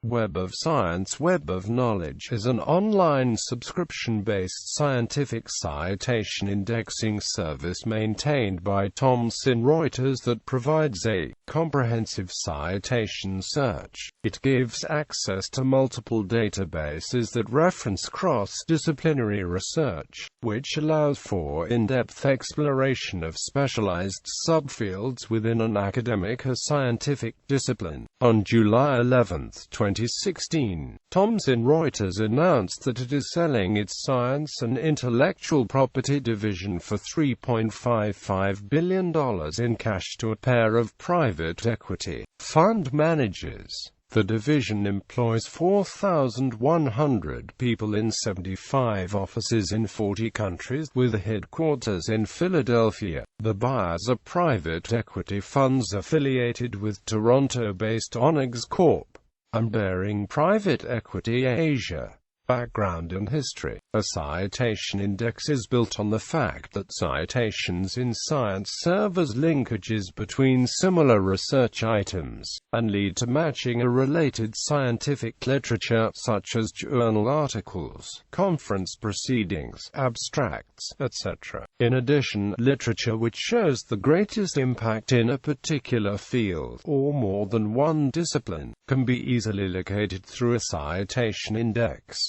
Web of Science. Web of Knowledge is an online subscription-based scientific citation indexing service maintained by Thomson Reuters that provides a comprehensive citation search. It gives access to multiple databases that reference cross-disciplinary research, which allows for in-depth exploration of specialized subfields within an academic or scientific discipline. On July 11, 2016, Thomson Reuters announced that it is selling its science and intellectual property division for $3.55 billion in cash to a pair of private equity fund managers. The division employs 4,100 people in 75 offices in 40 countries, with a headquarters in Philadelphia. The buyers are private equity funds affiliated with Toronto-based Onyx Corp. and Bearing Private Equity Asia. Background and history. A citation index is built on the fact that citations in science serve as linkages between similar research items, and lead to matching a related scientific literature, such as journal articles, conference proceedings, abstracts, etc. In addition, literature which shows the greatest impact in a particular field, or more than one discipline, can be easily located through a citation index.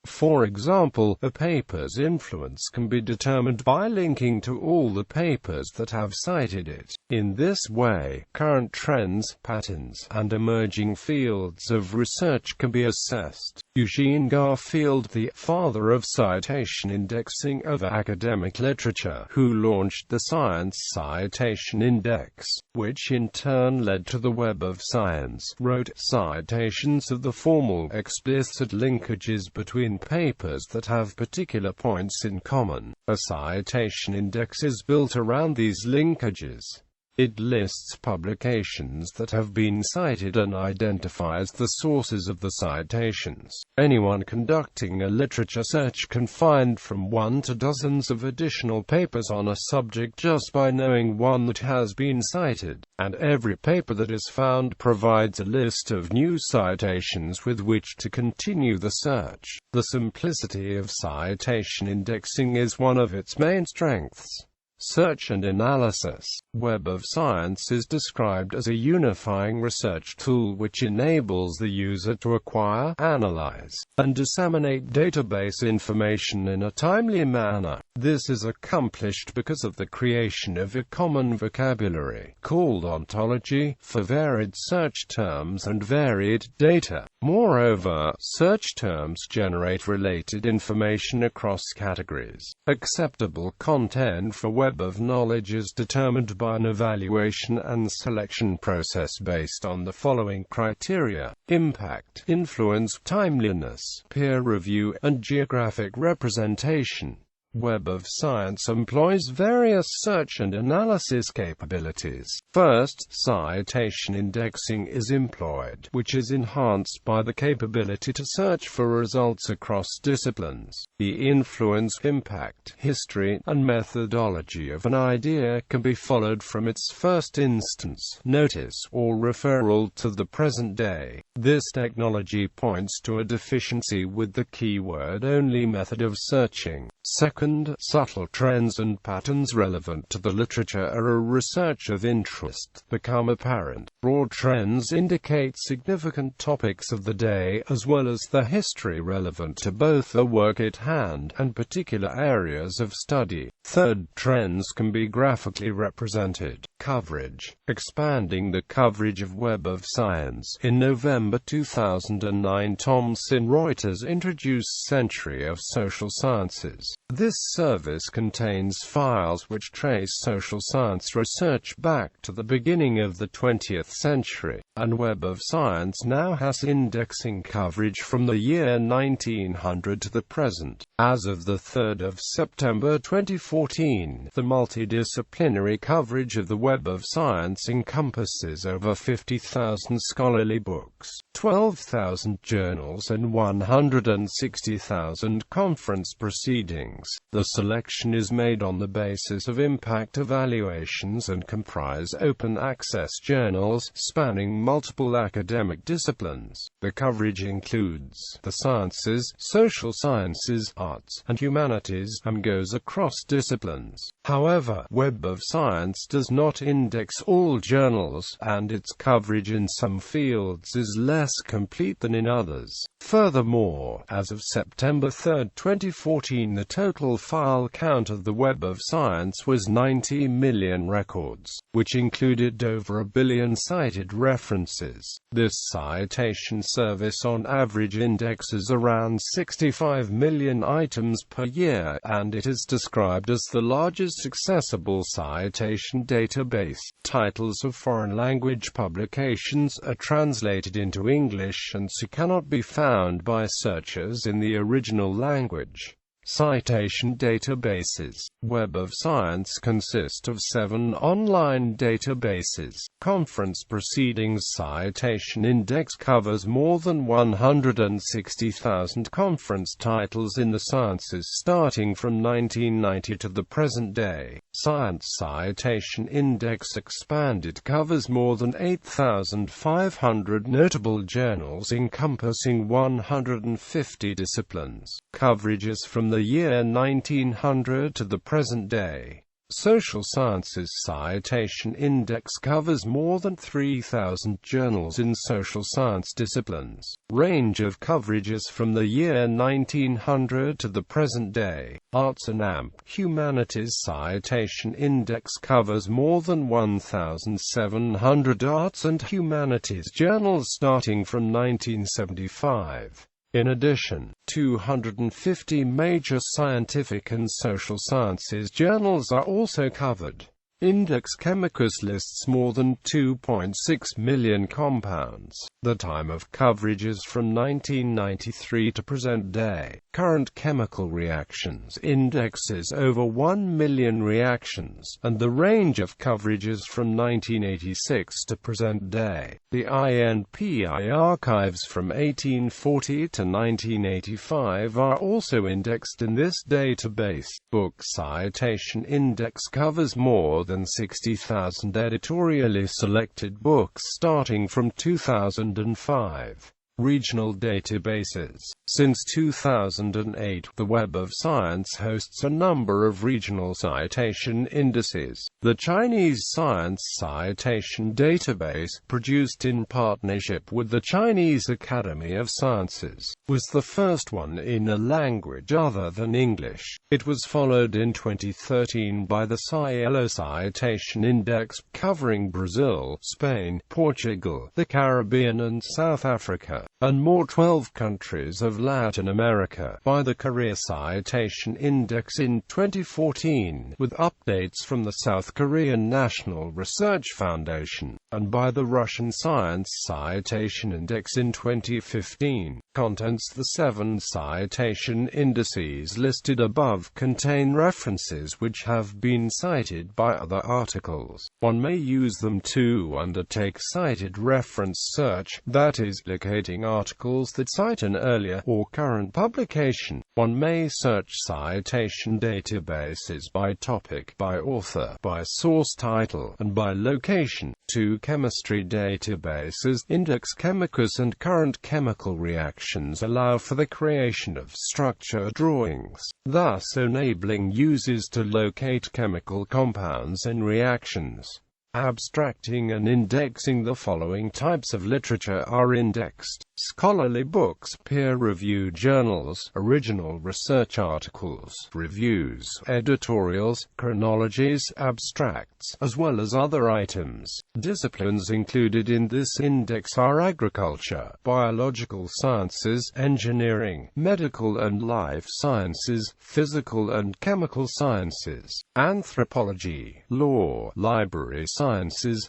For example, a paper's influence can be determined by linking to all the papers that have cited it. In this way, current trends, patterns, and emerging fields of research can be assessed. Eugene Garfield, the father of citation indexing of academic literature, who launched the Science Citation Index, which in turn led to the Web of Science, wrote, "Citations are the formal, explicit linkages between papers that have particular points in common. A citation index is built around these linkages. It lists publications that have been cited and identifies the sources of the citations. Anyone conducting a literature search can find from 1 to dozens of additional papers on a subject just by knowing one that has been cited, and every paper that is found provides a list of new citations with which to continue the search. The simplicity of citation indexing is one of its main strengths. Search and analysis. Web of Science is described as a unifying research tool which enables the user to acquire, analyze, and disseminate database information in a timely manner. This is accomplished because of the creation of a common vocabulary, called ontology, for varied search terms and varied data. Moreover, search terms generate related information across categories. Acceptable content for Web of Knowledge is determined by an evaluation and selection process based on the following criteria: impact, influence, timeliness, peer review, and geographic representation. Web of Science employs various search and analysis capabilities. First, citation indexing is employed, which is enhanced by the capability to search for results across disciplines. The influence, impact, history, and methodology of an idea can be followed from its first instance, notice, or referral to the present day. This technology points to a deficiency with the keyword-only method of searching. Second, subtle trends and patterns relevant to the literature or a research of interest become apparent. Broad trends indicate significant topics of the day, as well as the history relevant to both the work at hand and particular areas of study. Third, trends can be graphically represented. Coverage. Expanding the coverage of Web of Science. In November 2009, Thomson Reuters introduced Century of Social Sciences. This service contains files which trace social science research back to the beginning of the 20th century, and Web of Science now has indexing coverage from the year 1900 to the present. As of the 3rd of September 2014, the multidisciplinary coverage of the Web of Science encompasses over 50,000 scholarly books, 12,000 journals, and 160,000 conference proceedings. The selection is made on the basis of impact evaluations and comprise open-access journals spanning multiple academic disciplines. The coverage includes the sciences, social sciences, arts, and humanities, and goes across disciplines. However, Web of Science does not index all journals, and its coverage in some fields is less complete than in others. Furthermore, as of September 3, 2014, the total file count of the Web of Science was 90 million records, which included over 1 billion cited references. This citation service on average indexes around 65 million items per year, and it is described as the largest accessible citation database. Titles of foreign language publications are translated into English and so cannot be found by searchers in the original language. Citation databases. Web of Science consist of 7 online databases. Conference Proceedings Citation Index covers more than 160,000 conference titles in the sciences starting from 1990 to the present day. Science Citation Index Expanded covers more than 8,500 notable journals encompassing 150 disciplines. Coverage is from the year 1900 to the present day. Social Sciences Citation Index covers more than 3,000 journals in social science disciplines. Range of coverage is from the year 1900 to the present day. Arts and Humanities Citation Index covers more than 1,700 arts and humanities journals starting from 1975. In addition, 250 major scientific and social sciences journals are also covered. Index Chemicus lists more than 2.6 million compounds. The time of coverage is from 1993 to present day. Current Chemical Reactions indexes over 1 million reactions, and the range of coverage is from 1986 to present day. The INPI archives from 1840 to 1985 are also indexed in this database. Book Citation Index covers more than 60,000 editorially selected books starting from 2005. Regional databases. Since 2008, the Web of Science hosts a number of regional citation indices. The Chinese Science Citation Database, produced in partnership with the Chinese Academy of Sciences, was the first one in a language other than English. It was followed in 2013 by the Cielo Citation Index, covering Brazil, Spain, Portugal, the Caribbean and South Africa, and more 12 countries of Latin America, by the Korea Citation Index in 2014, with updates from the South Korean National Research Foundation, and by the Russian Science Citation Index in 2015. Contents. The 7 citation indices listed above contain references which have been cited by other articles. One may use them to undertake cited reference search, that is, locating articles that cite an earlier or current publication. One may search citation databases by topic, by author, by source title, and by location. 2 chemistry databases, Index Chemicus and Current Chemical Reactions, allow for the creation of structure drawings, thus enabling users to locate chemical compounds and reactions. Abstracting and indexing. The following types of literature are indexed: scholarly books, peer-reviewed journals, original research articles, reviews, editorials, chronologies, abstracts, as well as other items. Disciplines included in this index are agriculture, biological sciences, engineering, medical and life sciences, physical and chemical sciences, anthropology, law, library sciences,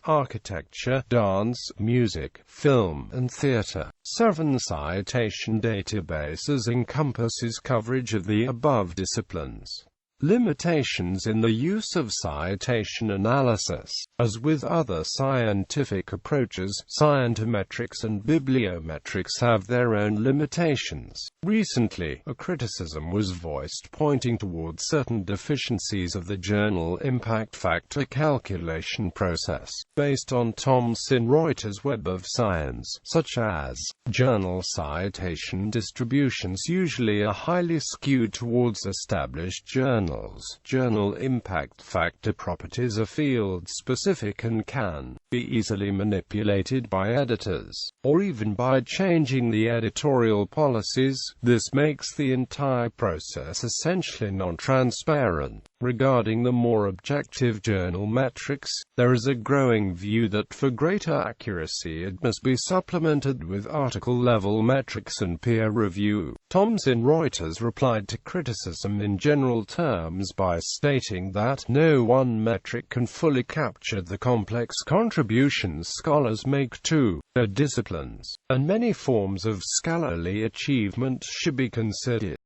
architecture, dance, music, film, and theater. 7 citation databases encompasses coverage of the above disciplines. Limitations in the use of citation analysis. As with other scientific approaches, scientometrics and bibliometrics have their own limitations. Recently, a criticism was voiced pointing towards certain deficiencies of the journal impact factor calculation process, based on Thomson Reuters Web of Science, such as, journal citation distributions usually are highly skewed towards established journals. Journal impact factor properties are field-specific and can be easily manipulated by editors, or even by changing the editorial policies. This makes the entire process essentially non-transparent. Regarding the more objective journal metrics, there is a growing view that for greater accuracy it must be supplemented with article-level metrics and peer review. Thomson Reuters replied to criticism in general terms by stating that no one metric can fully capture the complex contributions scholars make to their disciplines, and many forms of scholarly achievement should be considered.